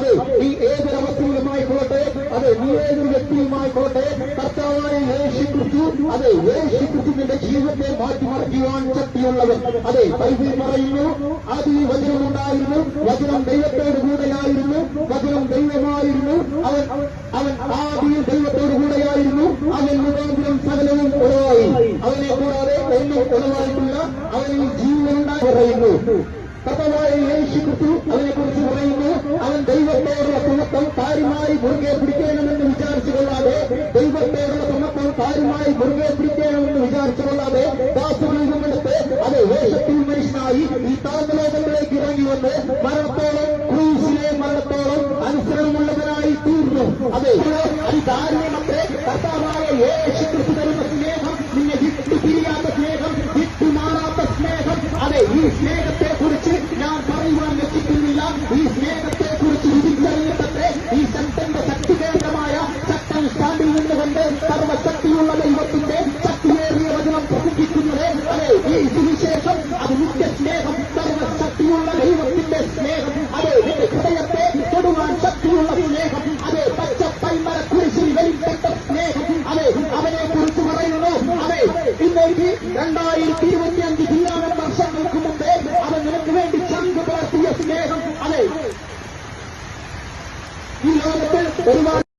അത് നീ ഏതൊരവസ്ഥയിലുമായിക്കൊള്ളട്ടെ, അത് നീ ഏതൊരു വ്യക്തിയുമായിക്കൊള്ളട്ടെ, കർത്താവായ യേശു ക്രിസ്തു, അത് യേശു ക്രിസ്തുവിന്റെ ജീവിതത്തെ മാറ്റിമറിക്കുവാൻ ശക്തിയുള്ളവൻ. അതെ, ബൈബിൾ പറയുന്നു, ആദ്യ വചനമുണ്ടായിരുന്നു, വചനം ദൈവത്തോടു കൂടെയായിരുന്നു, വചനം ദൈവമായിരുന്നു, അവൻ ആദ്യം ദൈവത്തോടു കൂടെയായിരുന്നു, അവൻ മുഖാന്തരം സകലവും ഉളവായി, അവനെ കൂടാതെ ഒന്നും ഉളവായിട്ടില്ല, അവനിൽ ജീവനുണ്ടായി പറയുന്നു. കർത്താവായ യേശു ക്രിസ്തു അവനെ കുറിച്ച് പറയുന്നു, അവൻ ദൈവത്തോടുള്ള സമത്വം കാര്യമായി മുറുകെ പിടിക്കണമെന്ന് വിചാരിച്ചു കൊള്ളാതെ, ദൈവത്തോടുള്ള സമത്വം കാര്യമായി മുറുകെ പിടിക്കണമെന്ന് വിചാരിച്ചു കൊള്ളാതെ ദാസരൂപമെടുത്ത് അത് വേഷത്തിൽ മനുഷ്യനായി ഈ താഴ്ന്നലോകങ്ങളിലേക്ക് ഇറങ്ങി വന്ന് മരണത്തോളം, ക്രൂസിലെ മരണത്തോളം അനുസരണമുള്ളവനായി തീർന്നു. അതെ, അതികാരണമത്രേ കർത്താവായ യേശു ക്രിസ്തു തരുന്ന സ്നേഹം, നിന്നെ വിട്ടു പിരിയാത്ത സ്നേഹം, വിട്ടുമാറാത്ത സ്നേഹം. അതെ, ഈ സ്നേഹത്തെ കുറിച്ച് ഞാൻ പറയുവാൻ വെച്ചിട്ടുന്നില്ല. ഈ സ്നേഹത്തെ കുറിച്ച് വിധിച്ചറിയപ്പെട്ടെ ഈ ശക്തന്റെ ശക്തി കേന്ദ്രമായ ശക്തൻ സ്റ്റാൻഡിൽ നിന്നുകൊണ്ട് സർവശക്തിയുള്ള ദൈവത്തിന്റെ ശക്തിയേറിയ വചനം പ്രസംഗിക്കുന്നത്. അതെ, ഈ സുവിശേഷം അത് നിത്യ സ്നേഹം, സർവശക്തിയുള്ള ദൈവത്തിന്റെ സ്നേഹം. അതെ, നിന്റെ ഹൃദയത്തെ തൊടുവാൻ ശക്തിയുള്ള സ്നേഹം. അതെ, പച്ച പൈമര കുരിശിൽ വെളിപ്പെട്ട സ്നേഹം. അതെ, അവനെ കുറിച്ച് പറയുന്നു. അതെ, ഇന്നേക്ക് 2025 തീരാനും വർഷങ്ങൾക്ക് മുമ്പേ അവൻ നിനക്ക് വേണ്ടി ചങ്ക് പുലർത്തിയ സ്നേഹം. അതെ, ഈ ലോകത്തിൽ ഒരുപാട്